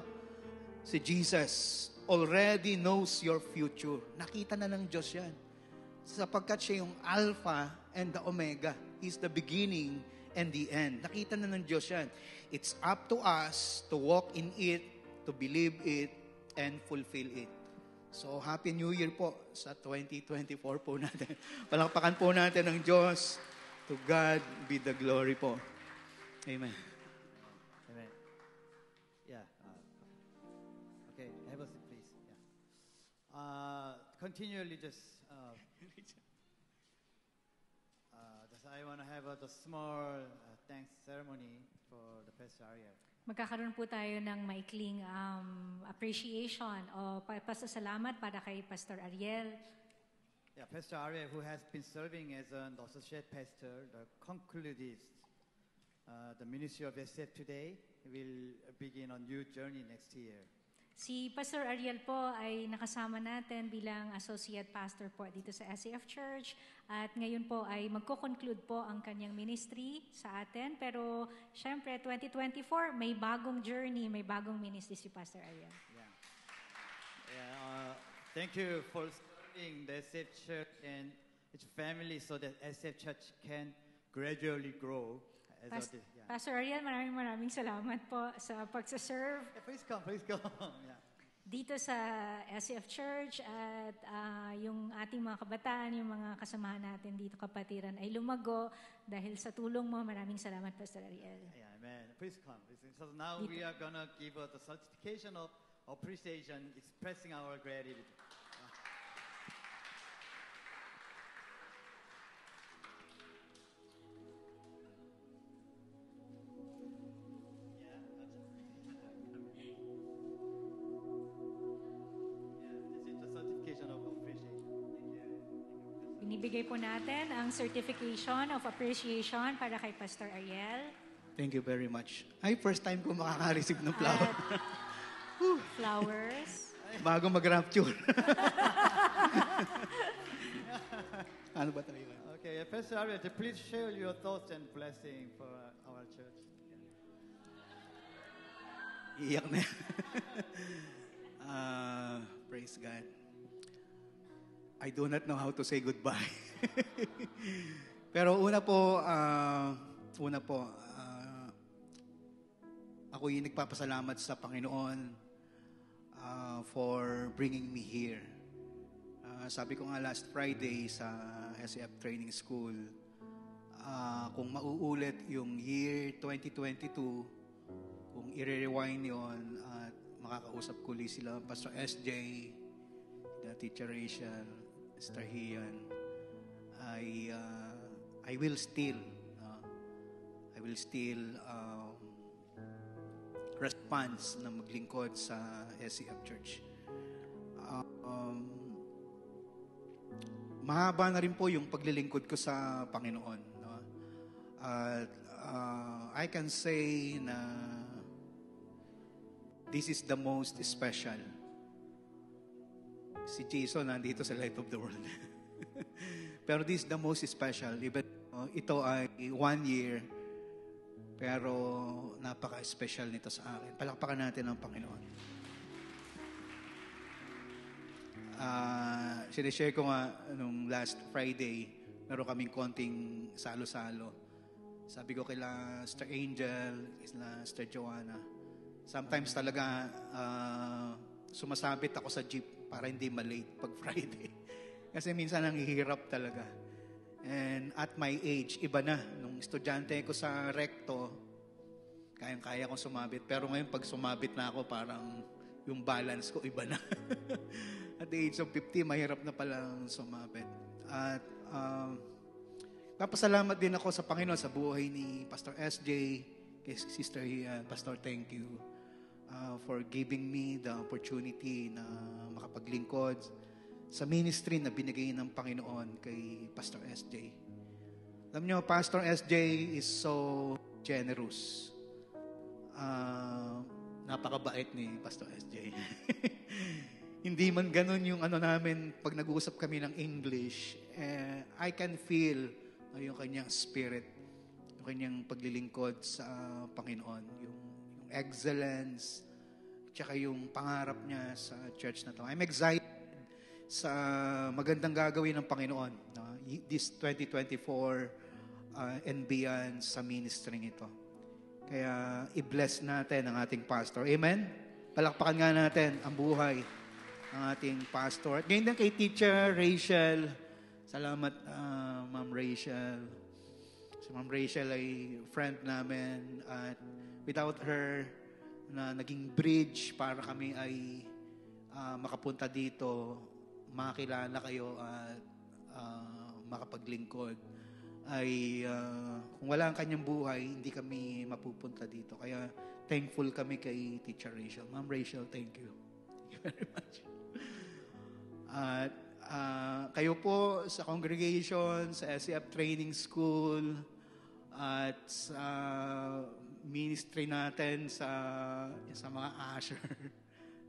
Speaker 1: Si Jesus already knows your future. Nakita na ng Diyos yan. Sapagkat siya yung Alpha and the Omega. He's the beginning and the end. Nakita na ng Diyos yan. It's up to us to walk in it, to believe it, and fulfill it. So, Happy New Year po sa 2024 po natin. Palakpakan po natin ng Diyos. To God be the glory po. Amen.
Speaker 2: Amen. Yeah. Okay, have a seat, please. Yeah. Continually just I want to have a small thanks ceremony for the Pastor Ariel.
Speaker 3: Magkakaroon po tayo ng maikling appreciation o pasasalamat para kay Pastor Ariel.
Speaker 2: Yeah, Pastor Ariel, who has been serving as an associate pastor, concluded the ministry of SF today, will begin a new journey next year.
Speaker 3: Si Pastor Ariel po ay nakasama natin bilang associate pastor po dito sa SAF Church at ngayon po ay magko-conclude po ang kanyang ministry sa atin. Pero syempre 2024 may bagong journey, may bagong ministry si Pastor Ariel.
Speaker 2: Thank you for serving the SF Church and its family so that SF Church can gradually grow.
Speaker 3: Pastor Ariel, maraming salamat po sa pagsaserve.
Speaker 2: Yeah, please come. Yeah.
Speaker 3: Dito sa SAF Church at yung ating mga kabataan, yung mga kasamahan natin dito kapatiran ay lumago dahil sa tulong mo. Maraming salamat, Pastor Ariel.
Speaker 2: Yeah, amen. Please come. So now we are gonna give the certification of appreciation, expressing our gratitude.
Speaker 3: Binibigay po natin ang certification of appreciation para kay Pastor Ariel.
Speaker 1: Thank you very much. Ay, first time ko makaka-receive ng flower.
Speaker 3: Flowers.
Speaker 1: Bago mag-rapture. Ano ba tayo?
Speaker 2: Okay, Pastor Ariel, please share your thoughts and blessing for our church.
Speaker 1: Iyak na. Praise God. I do not know how to say goodbye. Pero una po, ako yung nagpapasalamat sa Panginoon for bringing me here. Sabi ko nga last Friday sa SAF Training School, kung mauulit yung year 2022, kung i-rewind yon at makakausap ko ulit sila, Pastor SJ, Teacher Rachel, Sister Hian, I will still response na maglingkod sa SCF Church. Mahaba na rin po yung paglilingkod ko sa Panginoon. No? I can say na this is the most special. Si Jason nandito sa Light of the World. Pero this is the most special. Even ito ay 1 year, pero napaka-special nito sa akin. Palakpakan natin ang Panginoon. Sinishare ko nga nung last Friday, meron kaming konting salo-salo. Sabi ko kila Sister Angel, kila Sister Joanna, sometimes talaga sumasabit ako sa jeep para hindi malate pag Friday. Kasi minsan nanghihirap talaga. And at my age, iba na. Nung estudyante ko sa Recto, kayang-kaya kong sumabit. Pero ngayon, pag sumabit na ako, parang yung balance ko iba na. At the age of 50, mahirap na palang sumabit. At papasalamat din ako sa Panginoon sa buhay ni Pastor SJ, kay Sister Hian. Pastor, thank you for giving me the opportunity na makapaglingkod sa ministry na binigay ng Panginoon kay Pastor SJ. Alam niyo, Pastor SJ is so generous. Napakabait ni Pastor SJ. Hindi man ganun yung namin, pag nag-uusap kami ng English, I can feel yung kanyang spirit, yung kanyang paglilingkod sa Panginoon, yung excellence, tsaka yung pangarap niya sa church na to. I'm excited sa magandang gagawin ng Panginoon this 2024 and beyond sa ministry ito. Kaya i-bless natin ang ating pastor. Amen? Palakpakan nga natin ang buhay ng ating pastor. At ganyan din kay Teacher Rachel. Salamat, Ma'am Rachel. Si Ma'am Rachel ay friend namin. At without her, na naging bridge para kami ay makapunta dito, makakilala kayo at makapaglingkod, ay kung wala ang kanyang buhay, hindi kami mapupunta dito. Kaya thankful kami kay Teacher Rachel. Ma'am Rachel, thank you. Thank you very much. At kayo po sa congregation, sa SCF Training School, at sa ministry natin sa mga usher.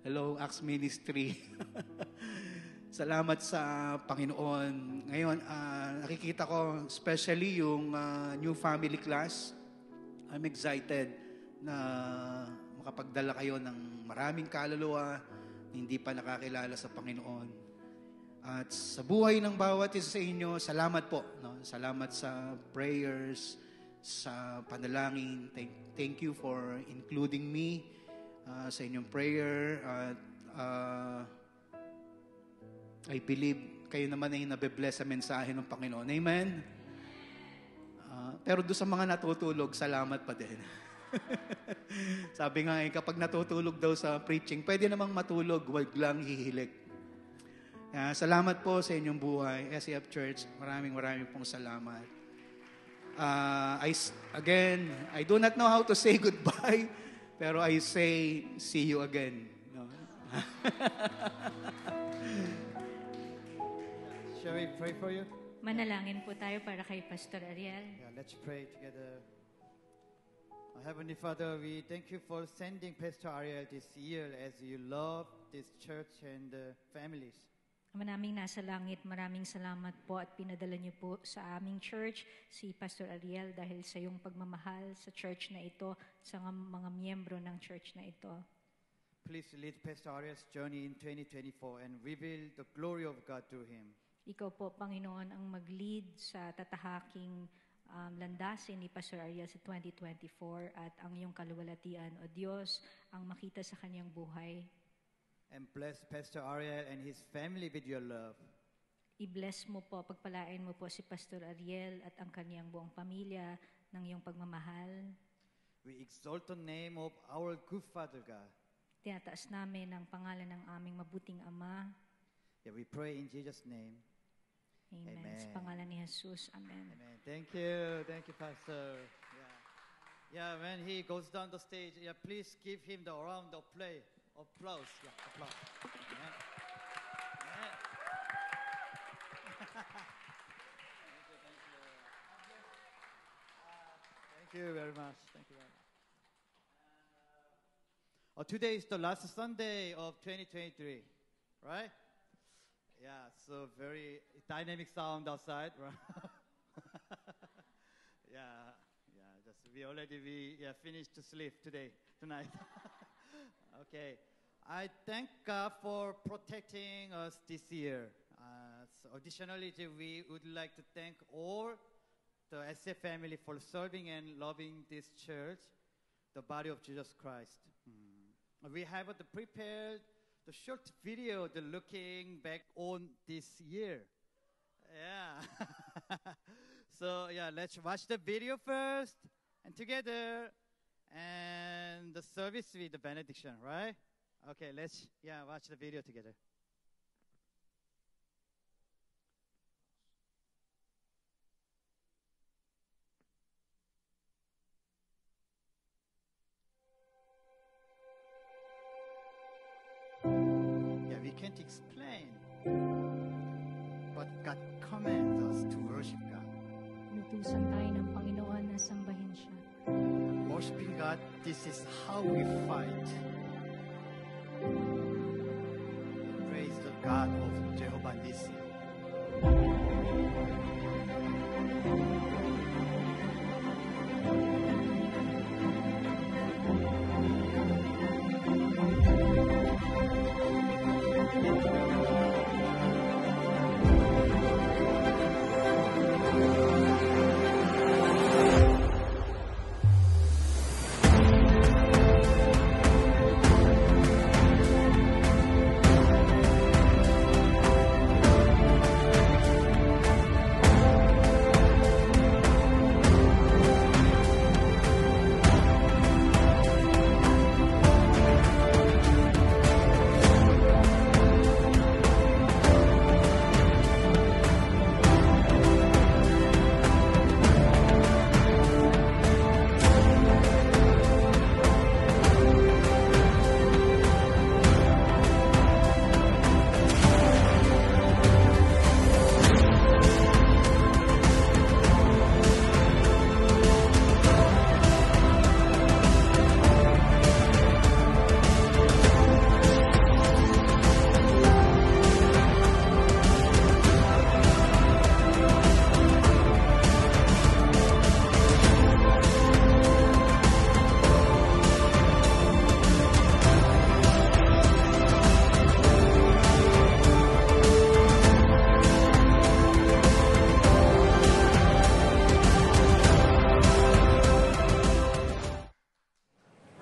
Speaker 1: Hello, Acts Ministry. Salamat sa Panginoon. Ngayon, nakikita ko especially yung new family class. I'm excited na makapagdala kayo ng maraming kaluluwa na hindi pa nakakilala sa Panginoon. At sa buhay ng bawat isa sa inyo, salamat po. No? Salamat sa prayers, sa panalangin. Thank you for including me sa inyong prayer. At I believe kayo naman ay nabe-bless sa mensahe ng Panginoon. Amen? Pero doon sa mga natutulog, salamat pa din. Sabi nga kapag natutulog daw sa preaching, pwede namang matulog, wag lang hihilik. Salamat po sa inyong buhay. SCF Church, maraming pong salamat. I do not know how to say goodbye, pero I say, see you again. No?
Speaker 2: Shall we pray for you?
Speaker 3: Manalangin po tayo para kay Pastor Ariel.
Speaker 2: Yeah, let's pray together. Heavenly Father, we thank you for sending Pastor Ariel this year as you love this church and families.
Speaker 3: Ama naming nasa langit, maraming salamat po at pinadala niyo po sa aming church si Pastor Ariel dahil sa iyong pagmamahal sa church na ito, sa mga miyembro ng church na ito.
Speaker 2: Please lead Pastor Ariel's journey in 2024 and reveal the glory of God through him.
Speaker 3: Ikaw po, Panginoon, ang mag-lead sa tatahaking landasin ni Pastor Ariel sa 2024 at ang iyong kaluwalhatian, O Diyos, ang makita sa kanyang buhay.
Speaker 2: And bless Pastor Ariel and his family with your love.
Speaker 3: I-bless mo po, pagpalain mo po si Pastor Ariel at ang kanyang buong pamilya ng iyong pagmamahal.
Speaker 2: We exalt the name of our good Father God.
Speaker 3: Tinataas namin ang pangalan ng aming mabuting Ama.
Speaker 2: Yeah, we pray in Jesus' name.
Speaker 3: Amen.
Speaker 2: Amen.
Speaker 3: Sa pangalan ni Jesus. Amen.
Speaker 2: Amen. Thank you, Pastor. Yeah, when he goes down the stage, yeah, please give him the round of applause. Yeah, applause. Amen. Amen. Thank you very much. Today is the last Sunday of 2023, right? Yeah, so very dynamic sound outside, right? We finished to sleep tonight. Okay, I thank God for protecting us this year. So additionally, we would like to thank all the SF family for serving and loving this church, the body of Jesus Christ. We have prepared the short video, the looking back on this year. Yeah. So yeah, let's watch the video first, and together, and the service with the benediction, right? Okay, let's watch the video together. We can't explain, but God commands us to worship God.
Speaker 3: Inutusan tayo ng Panginoon na sambahin siya.
Speaker 2: Worshiping God, this is how we fight. Praise the God of Jehovah Nissi.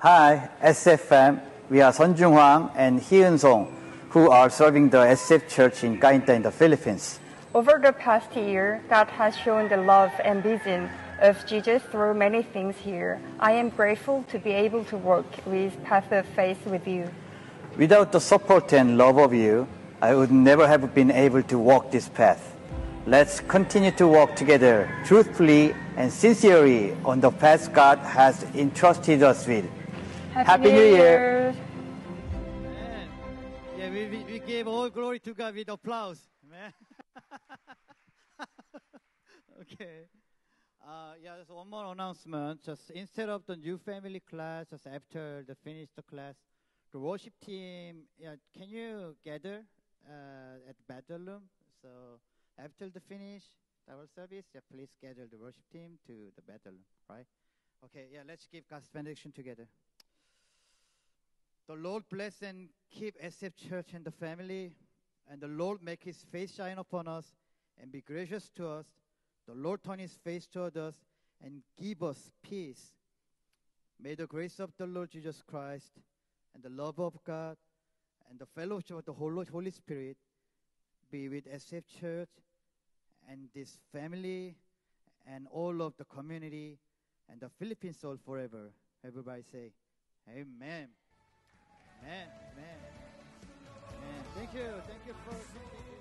Speaker 2: Hi, SFM. We are Sun Jung-hwang and Hyun Song, who are serving the SF Church in Cainta in the Philippines.
Speaker 4: Over the past year, God has shown the love and vision of Jesus through many things here. I am grateful to be able to work with Path of Faith with you.
Speaker 2: Without the support and love of you, I would never have been able to walk this path. Let's continue to walk together truthfully and sincerely on the path God has entrusted us with. Happy New Year! Yeah, we gave all glory to God with applause. Amen. Okay. Just one more announcement. Just instead of the new family class, just after the finish the class, the worship team, can you gather at the battle room. So after the finish our service, please gather the worship team to the battle room, right? Okay, let's give God's benediction together. The Lord bless and keep SF Church and the family, and the Lord make his face shine upon us and be gracious to us. The Lord turn his face toward us and give us peace. May the grace of the Lord Jesus Christ and the love of God and the fellowship of the Holy Spirit be with SF Church and this family and all of the community and the Philippine soul forever. Everybody say, Amen. Amen. Amen. Amen. Thank you. Thank you for coming.